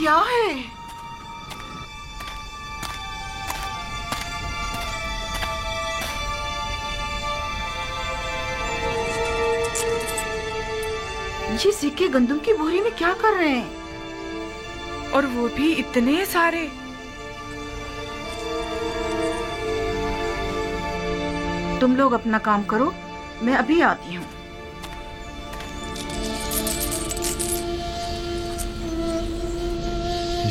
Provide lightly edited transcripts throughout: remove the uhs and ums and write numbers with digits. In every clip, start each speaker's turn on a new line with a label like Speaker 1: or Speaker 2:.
Speaker 1: क्या है? ये सिक्के गंदम की बोरी में क्या कर रहे हैं?
Speaker 2: और वो भी इतने सारे।
Speaker 1: तुम लोग अपना काम करो, मैं अभी आती हूँ।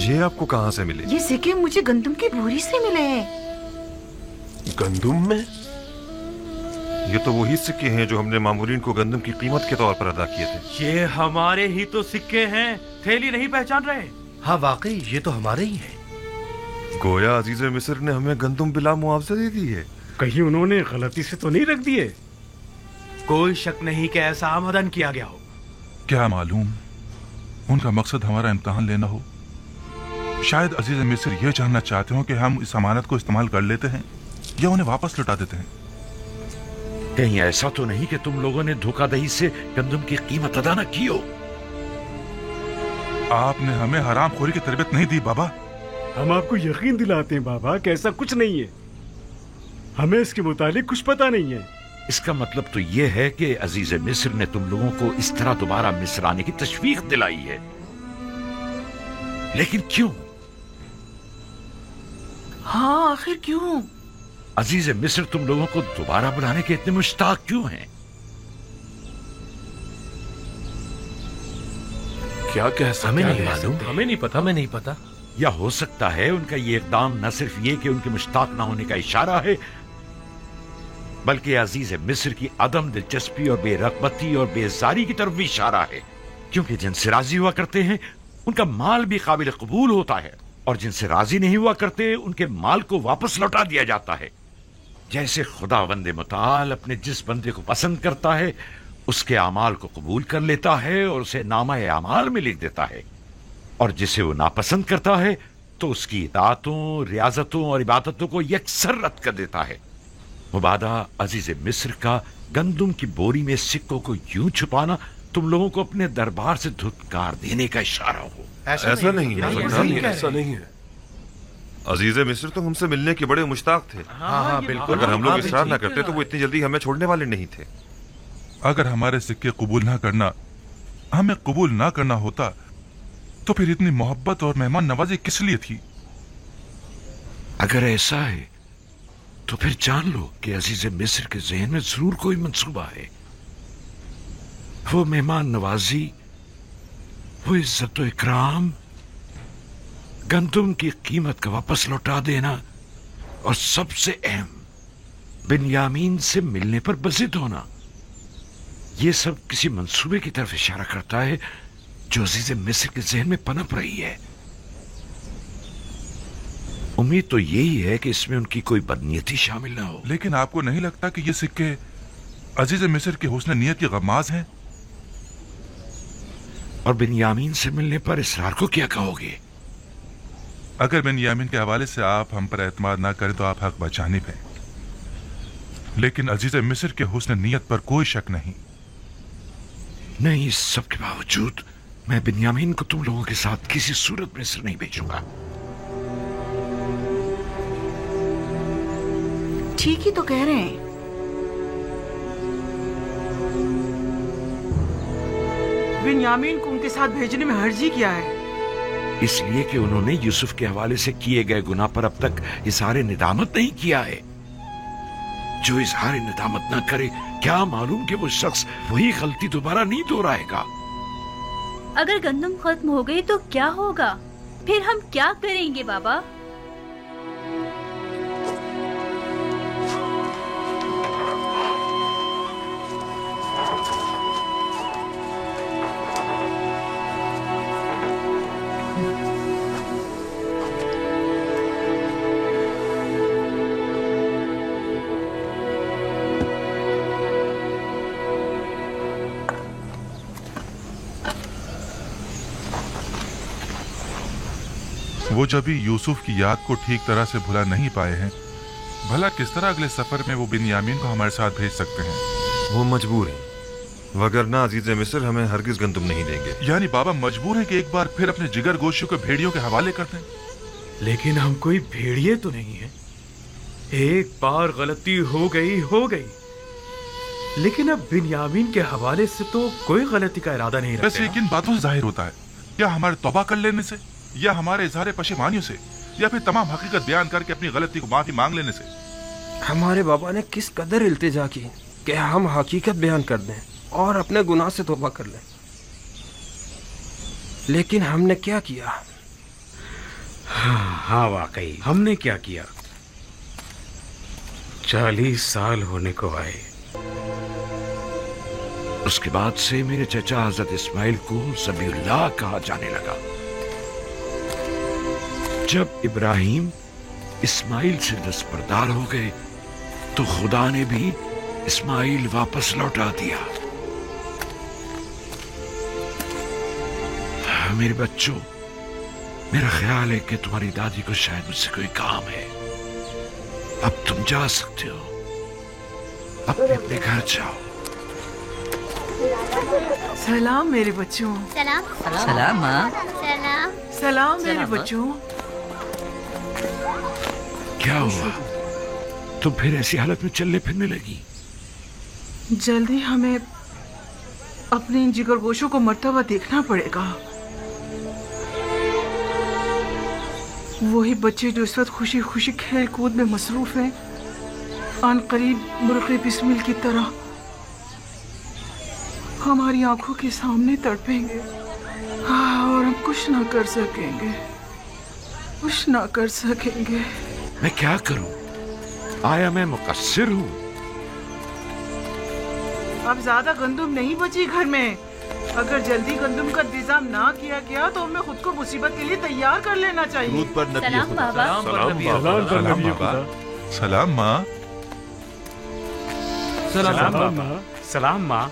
Speaker 3: ये आपको कहाँ से मिले?
Speaker 1: ये सिक्के मुझे गंदम की बोरी से मिले हैं।
Speaker 3: गंदम में? ये तो वही सिक्के हैं जो हमने मामूरीन को गंदम की कीमत के तौर पर अदा किए थे।
Speaker 4: ये हमारे ही तो सिक्के हैं। थैली नहीं पहचान रहे?
Speaker 5: हाँ वाकई ये तो हमारे ही हैं।
Speaker 3: गोया अजीज मिस्र ने हमें गंदम बिला मुआवजा दे दी है।
Speaker 6: कहीं उन्होंने गलती से तो नहीं रख दिए?
Speaker 4: कोई शक नहीं कि ऐसा आमदन किया गया हो।
Speaker 7: क्या मालूम उनका मकसद हमारा इम्तिहान लेना हो। शायद अजीज मिस्र ये जानना चाहते हो कि हम इस अमानत को इस्तेमाल कर लेते हैं या उन्हें वापस लौटा देते हैं।
Speaker 5: कहीं ऐसा तो नहीं कि तुम लोगों ने धोखाधड़ी से गंदम की कीमत अदा न की हो।
Speaker 7: आपने हमें हरामखोरी की तरबियत नहीं दी बाबा।
Speaker 6: हम आपको यकीन दिलाते हैं बाबा कि ऐसा कुछ नहीं है। हमें इसके मुतालिक कुछ पता नहीं है।
Speaker 5: इसका मतलब तो ये है कि अजीज मिस्र ने तुम लोगों को इस तरह दोबारा मिस्र आने की तशवीक दिलाई है। लेकिन क्यों?
Speaker 1: हाँ आखिर क्यों?
Speaker 5: अजीज मिस्र तुम लोगों को दोबारा बुलाने के इतने मुश्ताक क्यों हैं?
Speaker 4: क्या कह सकते?
Speaker 5: हमें नहीं मालूम।
Speaker 4: हमें नहीं पता। हमें नहीं पता।
Speaker 5: या हो सकता है उनका ये इकदाम न सिर्फ ये कि उनके मुश्ताक ना होने का इशारा है, बल्कि अजीज मिस्र की अदम दिलचस्पी और बेरगबती और बेजारी की तरफ भी इशारा है। क्योंकि जिनसे राजी हुआ करते हैं उनका माल भी काबिल कबूल होता है, और जिनसे राजी नहीं हुआ करते उनके माल को वापस लौटा दिया जाता है। जैसे खुदावंद मुताल अपने जिस बंदे को पसंद करता है उसके अमाल को कबूल कर लेता है और उसे नामा अमाल में लिख देता है, और जिसे वो नापसंद करता है तो उसकी इताअतों, रियाजतों और इबादतों को यकसर रद्द कर देता है। मुबादा अजीज मिस्र का गंदम की बोरी में सिक्कों को यूं छुपाना तुम लोगों को अपने दरबार से धुतकार देने का इशारा हो।
Speaker 3: ऐसा नहीं है। अजीज मिस्र तो हमसे मिलने के बड़े मुश्ताक थे।
Speaker 4: हाँ बिल्कुल।
Speaker 3: अगर हम लोग इसरार ना करते तो वो इतनी जल्दी हमें छोड़ने वाले नहीं थे।
Speaker 7: अगर हमारे सिक्के कबूल ना करना हमें कबूल ना करना होता तो फिर इतनी मोहब्बत और मेहमान नवाजी किस लिए थी?
Speaker 5: अगर ऐसा है तो फिर जान लो कि अजीज मिस्र के ज़हन में जरूर कोई मंसूबा है। वो मेहमान नवाजी, वो इज्जत और इकराम, गंदम की कीमत का वापस लौटा देना, और सबसे अहम बिन्यामीन से मिलने पर बज़िद होना, ये सब किसी मंसूबे की तरफ इशारा करता है जो अजीज मिस्र के ज़हन में पनप रही है। उम्मीद तो यही है कि इसमें उनकी कोई बदनीयती शामिल ना हो।
Speaker 7: लेकिन आपको नहीं लगता कि ये सिक्के अजीज मिस्र के हुस्न नीयत की गमाज हैं?
Speaker 5: और बिन्यामीन से मिलने पर इसरार को क्या कहोगे?
Speaker 7: अगर बिन्यामीन के हवाले से आप हम पर एतमाद ना करें तो आप हक बचानिब हैं, लेकिन अजीज मिस्र के हुस्न नीयत पर कोई शक नहीं।
Speaker 5: नहीं, इस सब के बावजूद मैं बिन्यामीन को तुम लोगों के साथ किसी सूरत में मिस्र नहीं भेजूंगा।
Speaker 1: ठीक ही तो कह रहे हैं।
Speaker 2: बिन्यामीन को उनके साथ भेजने में हर्जी क्या है?
Speaker 5: इसलिए कि उन्होंने यूसुफ के हवाले से किए गए गुनाह पर अब तक इजहार निदामत नहीं किया है। जो इजहार निदामत ना करे, क्या मालूम कि वो शख्स वही गलती दोबारा नहीं दोहराएगा।
Speaker 8: अगर गंदम खत्म हो गई तो क्या होगा? फिर हम क्या करेंगे बाबा?
Speaker 7: वो जब भी यूसुफ की याद को ठीक तरह से भुला नहीं पाए हैं, भला किस तरह अगले सफर में वो बिन्यामीन को हमारे साथ भेज सकते हैं?
Speaker 3: वो मजबूर हैं। वगरना अजीज मिस्र हमें हरगिज गंदुम नहीं देंगे।
Speaker 7: यानी बाबा मजबूर है कि एक बार फिर अपने जिगर गोशों को भेड़ियों के हवाले कर दें।
Speaker 4: लेकिन हम कोई भेड़िए तो नहीं है। एक बार गलती हो गई, लेकिन अब बिन्यामीन के हवाले से तो कोई गलती का इरादा नहीं
Speaker 7: वैसे
Speaker 4: रखते।
Speaker 7: किन बातों से जाहिर होता है? क्या हमारे तौबा कर लेने से, या हमारे इजहार पशेमानियों से, या फिर तमाम हकीकत बयान करके अपनी गलती को माफी मांग लेने से?
Speaker 9: हमारे बाबा ने किस कदर इल्तिजा की कि हम हकीकत बयान कर दें और अपने गुनाह से तौबा कर लें, लेकिन हमने क्या किया?
Speaker 4: हाँ वाकई हमने क्या किया। 40 साल होने को आए।
Speaker 5: उसके बाद से मेरे चचा हजरत इस्माइल को ज़बीउल्लाह कहा जाने लगा। जब इब्राहिम इस्माइल से दस्तबरदार हो गए तो खुदा ने भी इस्माइल वापस लौटा दिया। मेरे बच्चों, मेरा ख्याल है कि तुम्हारी दादी को शायद मुझसे कोई काम है। अब तुम जा सकते हो, अपने अपने घर जाओ।
Speaker 2: सलाम मेरे बच्चों।
Speaker 10: सलाम माँ।
Speaker 2: सलाम मेरे बच्चों।
Speaker 5: क्या हुआ? तुम फिर ऐसी हालत में चलने फिरने लगी?
Speaker 2: जल्दी हमें अपने इन जिगरगोशों को मरता हुआ देखना पड़ेगा। वही बच्चे जो इस वक्त खुशी खुशी खेल कूद में मसरूफ हैं, आन करीब मुर्गे बिस्मिल की तरह हमारी आंखों के सामने तड़पेंगे। और हम कुछ ना कर सकेंगे।
Speaker 5: मैं क्या करूं? आया मैं मुकस्सिर हूं?
Speaker 2: अब ज्यादा गंदुम नहीं बची घर में। अगर जल्दी गंदुम का इंतजाम ना किया गया तो हमें खुद को मुसीबत के लिए तैयार कर लेना चाहिए।
Speaker 8: सलाम बाबा।
Speaker 7: सलाम माँ।
Speaker 4: सलाम माँ।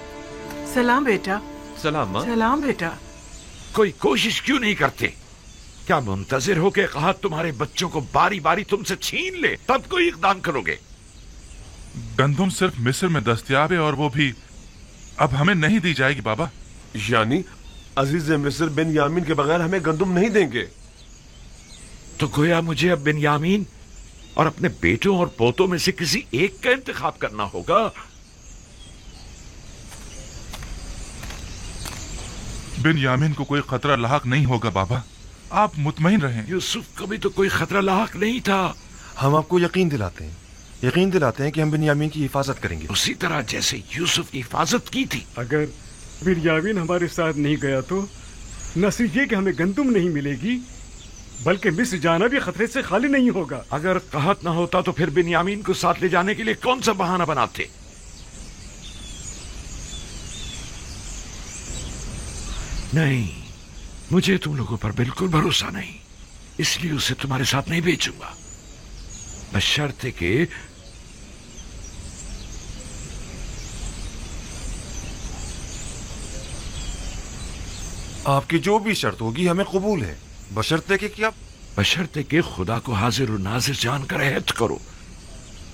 Speaker 2: सलाम बेटा।
Speaker 9: सलाम माँ।
Speaker 2: सलाम बेटा।
Speaker 5: कोई कोशिश क्यों नहीं करते? क्या मुंतजिर हो के कहा तुम्हारे बच्चों को बारी बारी तुमसे छीन ले तब कोई इक़दाम करोगे?
Speaker 7: गंदुम सिर्फ मिस्र में दस्तयाब है और वो भी अब हमें नहीं दी जाएगी बाबा।
Speaker 9: यानी अजीज मिस्र बिन्यामीन के बगैर हमें गंदुम नहीं देंगे?
Speaker 5: तो गोया मुझे अब बिन्यामीन और अपने बेटों और पोतों में से किसी एक का इंतखाब करना होगा।
Speaker 7: बिन्यामीन को कोई खतरा लाहक नहीं होगा बाबा, आप मुतमईन रहें।
Speaker 5: यूसुफ को भी तो कोई खतरा लाहक नहीं था।
Speaker 3: हम आपको यकीन दिलाते हैं कि हम बिन्यामीन की हिफाजत करेंगे,
Speaker 5: उसी तरह जैसे यूसुफ की हिफाजत की थी।
Speaker 6: अगर बिन्यामीन हमारे साथ नहीं गया तो न सिर्फ ये कि हमें गंदुम नहीं मिलेगी, बल्कि मिस्र जाना भी खतरे से खाली नहीं होगा।
Speaker 5: अगर कहत न होता तो फिर बिन्यामीन को साथ ले जाने के लिए कौन सा बहाना बनाते? नहीं, मुझे तुम लोगों पर बिल्कुल भरोसा नहीं, इसलिए उसे तुम्हारे साथ नहीं भेजूंगा, बशर्ते कि
Speaker 3: आपकी जो भी शर्त होगी हमें कबूल है, बशर्ते कि
Speaker 5: खुदा को हाजिर और नाजिर जानकर अहद करो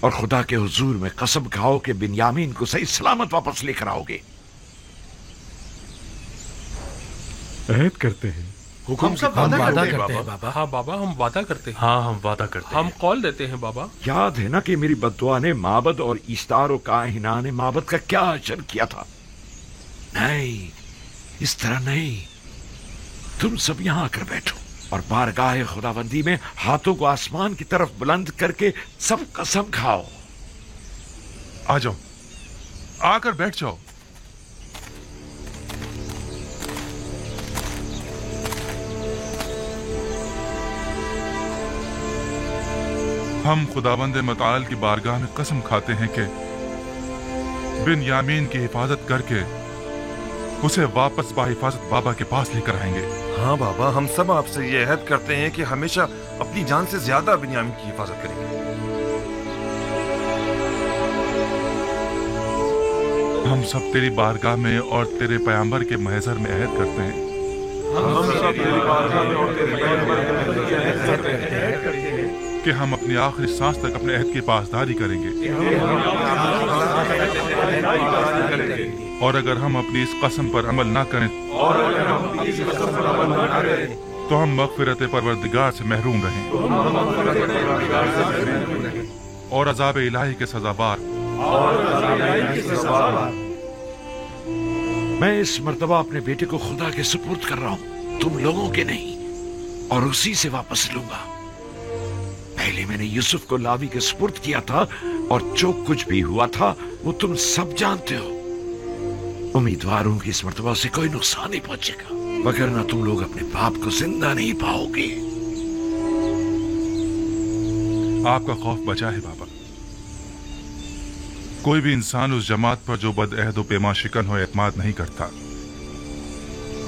Speaker 5: और खुदा के हुजूर में कसम खाओ कि बिन्यामीन को सही सलामत वापस लेकर आओगे।
Speaker 6: अहद करते हैं।
Speaker 9: हुक्म से वादा करते हैं
Speaker 11: बाबा। हाँ बाबा, हम वादा करते हैं।
Speaker 4: हाँ हम वादा करते हैं।
Speaker 11: हम कॉल देते हैं बाबा।
Speaker 5: याद है ना कि मेरी बद्दुआ ने माबद और ईस्तार और काहिना ने माबद का क्या अजर किया था? नहीं, इस तरह नहीं। तुम सब यहां आकर बैठो और बारगाह खुदाबंदी में हाथों को आसमान की तरफ बुलंद करके सब कसम खाओ।
Speaker 7: आ जाओ, आकर बैठ जाओ। हम खुदाबंद मताल की बारगाह में कसम खाते हैं कि बिन्यामीन की हिफाजत करके उसे वापस बाहिफाजत बाबा के पास लेकर आएंगे।
Speaker 3: हाँ बाबा, हम सब आपसे ये अहद करते हैं कि हमेशा अपनी जान से ज्यादा बिन्यामीन की हिफाजत करेंगे।
Speaker 7: हम सब तेरी बारगाह में और तेरे पैगंबर के महज़र में अहद करते हैं।
Speaker 9: हम सब तेरी बारगाह में और तेरे पैगंबर के महज़र में अहद करते हैं
Speaker 7: کہ ہم اپنی آخری سانس تک اپنے عہد کی پاسداری کریں گے، اور اگر ہم اپنی اس قسم پر عمل نہ کریں تو ہم مغفرت پروردگار سے محروم رہیں اور عذاب الہی کے سزاوار۔
Speaker 5: میں اس مرتبہ اپنے بیٹے کو خدا کے سپرد کر رہا ہوں، تم لوگوں کے نہیں، اور اسی سے واپس لوں گا۔ پہلے میں نے یوسف کو لاوی کے سپرد کیا تھا، اور جو کچھ بھی ہوا تھا وہ تم سب جانتے ہو۔ امیدوار ہوں کہ اس مرتبہ سے کوئی نقصان نہیں پہنچے گا، وگرنہ تم لوگ اپنے باپ کو زندہ نہیں پاؤ گے۔
Speaker 7: آپ کا خوف بچا ہے بابا۔ کوئی بھی انسان اس جماعت پر جو بد عہد و پیما شکن ہو اعتماد نہیں کرتا۔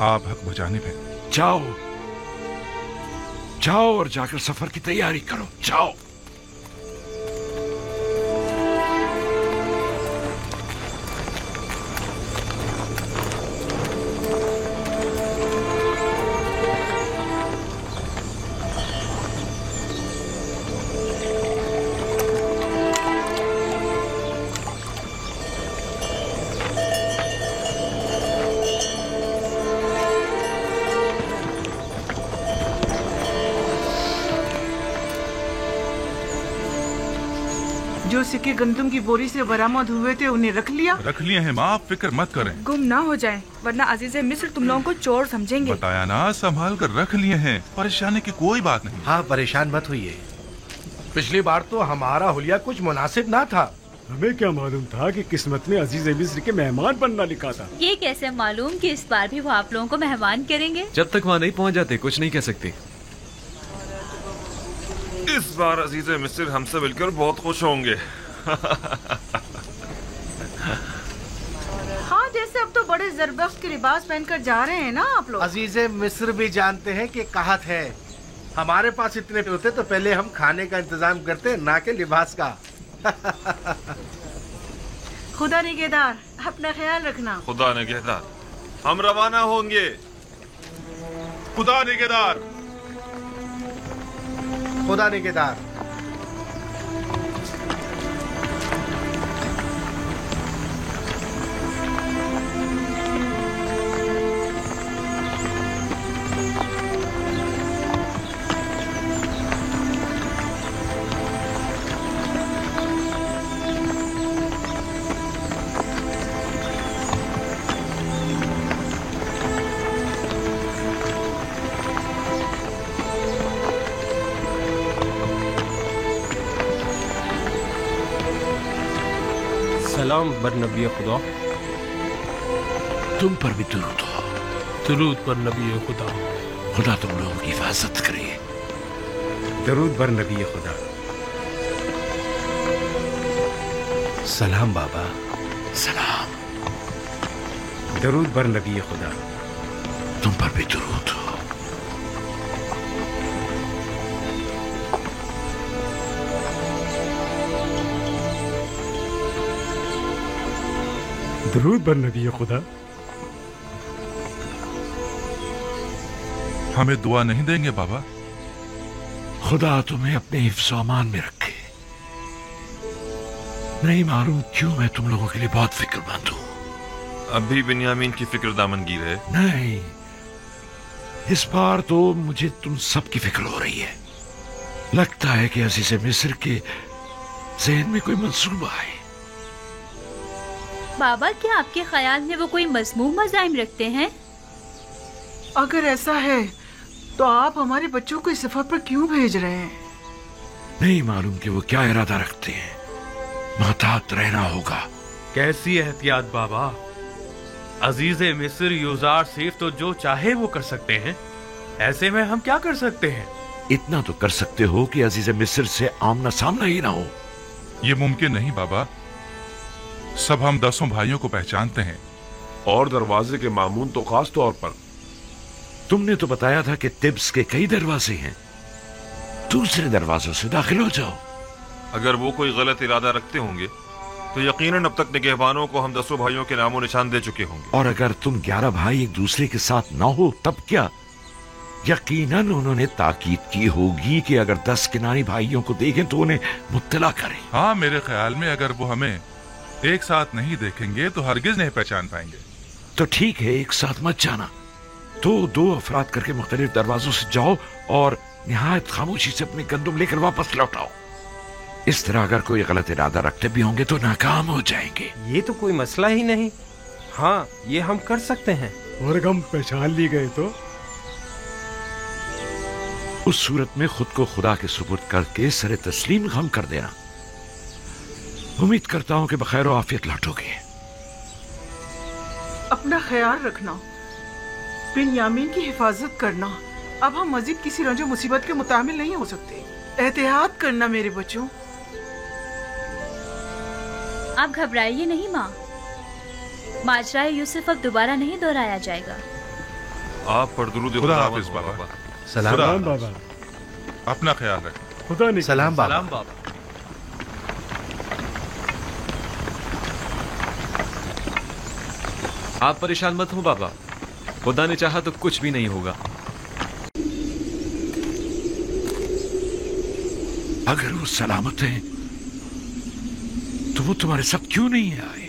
Speaker 7: آپ حق بجانب ہیں۔
Speaker 5: جاؤ جاؤ اور جا کر سفر کی تیاری کرو، جاؤ۔
Speaker 2: جو سکے گندم کی بوری سے برآمد ہوئے تھے انہیں رکھ لیا؟
Speaker 7: رکھ لیے ہیں ماں، آپ فکر مت کریں۔
Speaker 1: گم نہ ہو جائیں ورنہ عزیز مصر تم لوگوں کو چور سمجھیں گے۔
Speaker 7: بتایا نا، سنبھال کر رکھ لیے ہیں، پریشانی کی کوئی بات نہیں۔
Speaker 12: ہاں پریشان مت ہوئیے، پچھلی بار تو ہمارا حلیہ کچھ مناسب نہ تھا۔
Speaker 6: ہمیں کیا معلوم تھا کہ قسمت میں عزیز مصر کے مہمان بننا لکھا تھا۔
Speaker 8: یہ کیسے معلوم کہ اس بار بھی وہ آپ لوگوں کو مہمان کریں گے؟
Speaker 13: جب تک وہاں نہیں پہنچ جاتے کچھ نہیں کہہ سکتے۔
Speaker 3: اس بار عزیز مصر ہم سے مل کر بہت خوش ہوں گے۔
Speaker 1: ہاں جیسے اب تو بڑے زربفت کے لباس پہن کر جا رہے ہیں نا آپ لوگ۔
Speaker 12: عزیز مصر بھی جانتے ہیں کہ قحط ہے، ہمارے پاس اتنے ہوتے تو پہلے ہم کھانے کا انتظام کرتے نہ کہ لباس کا۔
Speaker 1: خدا نگہدار، اپنا خیال رکھنا۔
Speaker 3: خدا نگہدار، ہم روانہ ہوں گے۔
Speaker 7: خدا نگہدار،
Speaker 12: خدا نگہدار۔
Speaker 9: سلام بر نبی خدا۔
Speaker 5: تم پر بھی درود ہو۔
Speaker 11: درود پر نبی خدا۔
Speaker 5: خدا تم لوگوں کی حفاظت کرے۔
Speaker 9: درود بر نبی خدا۔
Speaker 12: سلام بابا۔
Speaker 5: سلام۔
Speaker 9: درود بر نبی خدا۔
Speaker 5: تم پر بھی درود ہو۔
Speaker 6: درود بر نبی خدا۔
Speaker 7: ہمیں دعا نہیں دیں گے بابا؟
Speaker 5: خدا تمہیں اپنے حفظ و امان میں رکھے۔ نہیں معلوم کیوں میں تم لوگوں کے لیے بہت فکر مند ہوں۔
Speaker 3: اب بھی بنیامین کی فکر دامنگیر ہے؟
Speaker 5: نہیں، اس بار تو مجھے تم سب کی فکر ہو رہی ہے۔ لگتا ہے کہ عزیز مصر کے ذہن میں کوئی منصوبہ ہے۔
Speaker 8: بابا کیا آپ کے خیال میں وہ کوئی مذموم عزائم رکھتے ہیں؟
Speaker 2: اگر ایسا ہے تو آپ ہمارے بچوں کو اس سفر پر کیوں بھیج رہے ہیں؟
Speaker 5: نہیں معلوم کہ وہ کیا ارادہ رکھتے ہیں۔ محتاط رہنا ہوگا۔
Speaker 4: کیسی احتیاط بابا؟ عزیز مصر یوزار سیف تو جو چاہے وہ کر سکتے ہیں، ایسے میں ہم کیا کر سکتے ہیں؟
Speaker 5: اتنا تو کر سکتے ہو کہ عزیز مصر سے آمنا سامنا ہی نہ ہو۔
Speaker 7: یہ ممکن نہیں بابا، سب ہم 10 بھائیوں کو پہچانتے ہیں،
Speaker 3: اور دروازے کے مامون تو خاص طور پر۔
Speaker 5: تم نے تو بتایا تھا کہ طبس کے کئی دروازے ہیں، دوسرے دروازوں سے داخل ہو جاؤ۔
Speaker 3: اگر وہ کوئی غلط ارادہ رکھتے ہوں گے تو یقیناً اب تک نگہبانوں کو ہم 10 بھائیوں کے نام و نشان دے چکے ہوں گے۔
Speaker 5: اور اگر تم 11 بھائی ایک دوسرے کے ساتھ نہ ہو تب کیا؟ यकीनन उन्होंने ताकीद की होगी कि अगर 10 किनानी भाइयों को देखें तो उन्हें मुत्तला करें।
Speaker 7: हाँ, मेरे ख्याल में अगर वो हमें एक साथ नहीं देखेंगे तो हरगिज नहीं पहचान पाएंगे।
Speaker 5: तो ठीक है, एक साथ मत जाना। तो 2 अफराद करके मुख्तलिफ दरवाजों से जाओ और निहायत खामोशी से अपने गंदुम लेकर वापस लौटाओ। इस तरह अगर कोई गलत इरादा रखते भी होंगे तो नाकाम हो जाएंगे।
Speaker 9: ये तो कोई मसला ही नहीं। हाँ, ये हम कर सकते हैं।
Speaker 6: और अगर हम पहचान ली गए तो
Speaker 5: उस सूरत में खुद को खुदा के सुपुर्द करके सरे तस्लीम गम कर देना। उम्मीद करता हूं कि बखैर आफियत लौटोगे।
Speaker 2: अपना ख्याल रखना, बिन्यामीन की हिफाजत करना। अब हम मजीद किसी रंजो मुसीबत के मुतामिल नहीं हो सकते। एहतियात करना मेरे बच्चों।
Speaker 8: आप घबराइए नहीं माँ, माजराए यूसुफ अब दोबारा नहीं दोहराया जाएगा।
Speaker 3: आप पर दुरूद
Speaker 7: खुदा हाफिज बाबा।
Speaker 12: सलाम
Speaker 6: बाबा।
Speaker 7: अपना ख्याल रखें।
Speaker 6: खुदा ने
Speaker 12: सलाम बाबा।
Speaker 13: आप परेशान मत हो बाबा, खुदा ने चाहा तो कुछ भी नहीं होगा।
Speaker 5: अगर वो सलामत हैं तो वो तुम्हारे साथ क्यों नहीं आए?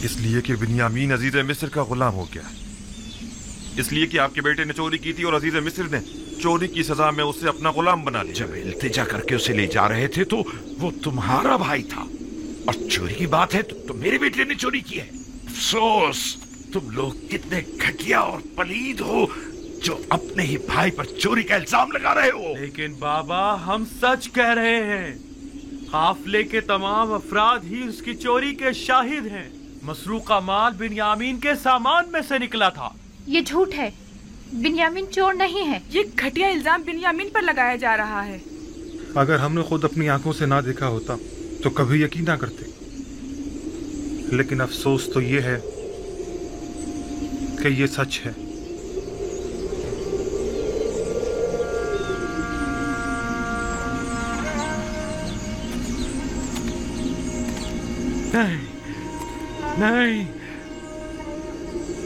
Speaker 3: इसलिए कि बिन्यामीन अजीज मिस्र का गुलाम हो गया। इसलिए कि आपके बेटे ने चोरी की थी और अजीज मिस्र ने चोरी की सजा में उसे अपना गुलाम बना लिया।
Speaker 5: जब इल्तिजा करके उसे ले जा रहे थे तो वो तुम्हारा भाई था, और चोरी की बात है तो मेरे बेटे ने चोरी की है। अफसोस, तुम लोग कितने घटिया और पलीद हो जो अपने ही भाई पर चोरी का इल्जाम लगा रहे हो।
Speaker 4: लेकिन बाबा, हम सच कह रहे हैं। काफले के तमाम अफराद ही उसकी चोरी के शाहिद हैं। मसरूका माल बिन्यामीन के सामान में से निकला था।
Speaker 14: ये झूठ है, बिन्यामीन चोर नहीं है।
Speaker 1: ये घटिया इल्जाम बिन्यामीन पर लगाया जा रहा है।
Speaker 15: अगर हमने खुद अपनी आंखों से ना देखा होता तो कभी यकीन ना करते। लेकिन अफसोस तो ये है कि ये सच है।
Speaker 5: नहीं, नहीं,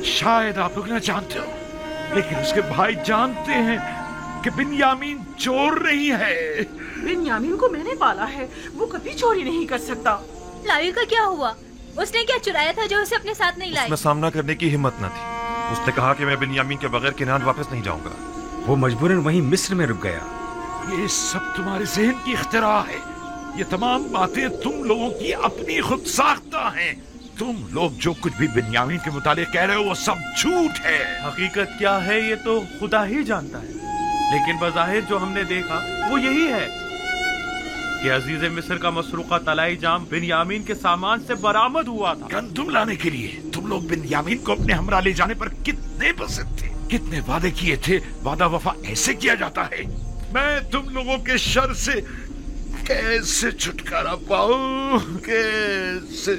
Speaker 5: शायद आप लोग ना जानते हो, लेकिन उसके भाई जानते हैं कि बिन्यामीन चोर नहीं है।
Speaker 2: बिन्यामीन को मैंने पाला है, वो कभी चोरी नहीं कर सकता।
Speaker 8: लाविल का क्या हुआ? उसने क्या चुराया था जो उसे अपने साथ नहीं लाई?
Speaker 3: उसमें सामना करने की हिम्मत न थी। उसने कहा कि मैं बिन्यामीन के बगैर किनान वापस नहीं जाऊंगा।
Speaker 9: वो मजबूरन वहीं मिस्र में रुक गया।
Speaker 5: ये सब तुम्हारे जहन की इख्तिरा है। ये तमाम बातें तुम लोगों की अपनी खुद साख्ता हैं। तुम लोग जो कुछ भी बिन्यामीन के मुतालिक कह रहे हो वो सब झूठ है।
Speaker 4: हकीकत क्या है ये तो खुदा ही जानता है, लेकिन बज़ाहिर जो हमने देखा वो यही है कि अजीज मिस्र का मसरूका तलाई जाम बिन्यामीन के सामान से बरामद हुआ था।
Speaker 5: गंदुम लाने के लिए तुम लोग बिन्यामीन को अपने हमरा ले जाने पर कितने पसंद थे, कितने वादे किए थे। वादा वफा ऐसे किया जाता है। मैं तुम लोगों के शर से कैसे छुटकारा पाऊं? कैसे?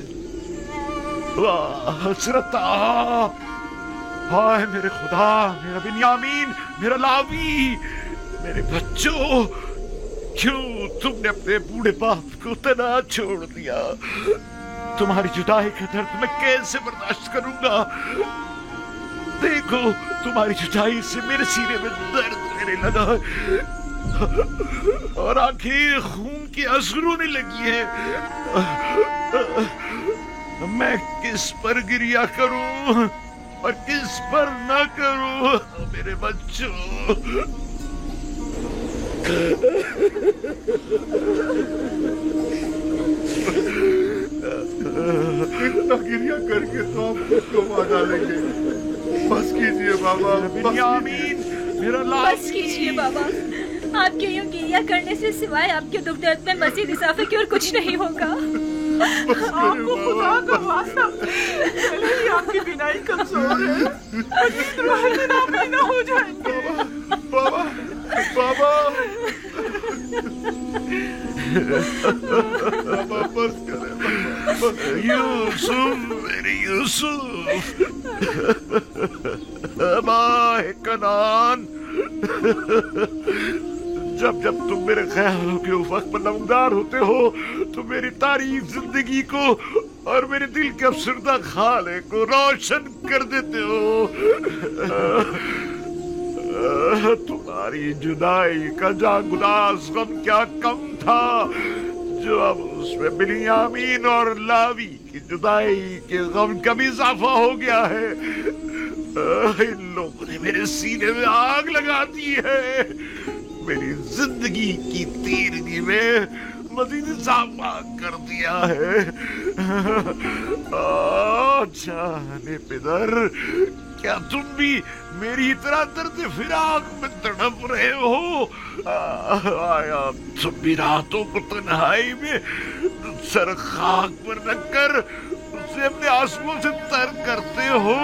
Speaker 5: वाह हसरता! हाय मेरे खुदा, मेरा बिन्यामीन, मेरा लावी, मेरे बच्चों, क्यों तुमने अपने बूढ़े बाप को तना छोड़ दिया? तुम्हारी जुदाई का दर्द मैं कैसे बर्दाश्त करूंगा? देखो, तुम्हारी जुदाई से मेरे सीने में दर्द रहने लगा और आंखें खून की आंसू रोने लगी है। मैं किस पर गिरिया करूं और किस पर ना करूं? मेरे बच्चों,
Speaker 12: इतना गिरिया करके तो आप खुद को मार डालेंगे। बस कीजिए बाबा,
Speaker 5: बिन्यामीन, मेरा लाल।
Speaker 8: बस कीजिए बाबा, आपके यूं गिरिया करने से सिवाय आपके दुख दर्द में मजीद इजाफे की और कुछ नहीं होगा।
Speaker 2: आपको खुदा का वास्ता, पहले ही आपकी बिनाई कमजोर है, ना हो जाएंगे।
Speaker 12: बाबा, बाबा, बाबा बस करें।
Speaker 5: यूसुफ, मेरे यूसुफ, माए कनान, जब जब तुम मेरे ख्यालों के उफक पर नमदार होते हो तो मेरी तारीफ जिंदगी को और मेरे दिल के अफसरदा खाले को रोशन कर देते हो। तुम्हारी जुदाई का जागुदास गम क्या कम था जो अब उसमें बिन्यामीन और लावी की जुदाई के गम का भी इजाफा हो गया है। इन लोगों ने मेरे सीने में आग लगा दी है, मेरी जिंदगी की तीरगी में मजीद इजाफा कर दिया है। जाने पिदर, क्या तुम भी मेरी तरह दर्द फिराक में तड़प रहे हो? आया तुम भी रातों को तन्हाई में सर खाक पर रखकर उसे अपने आंसुओं से तर करते हो?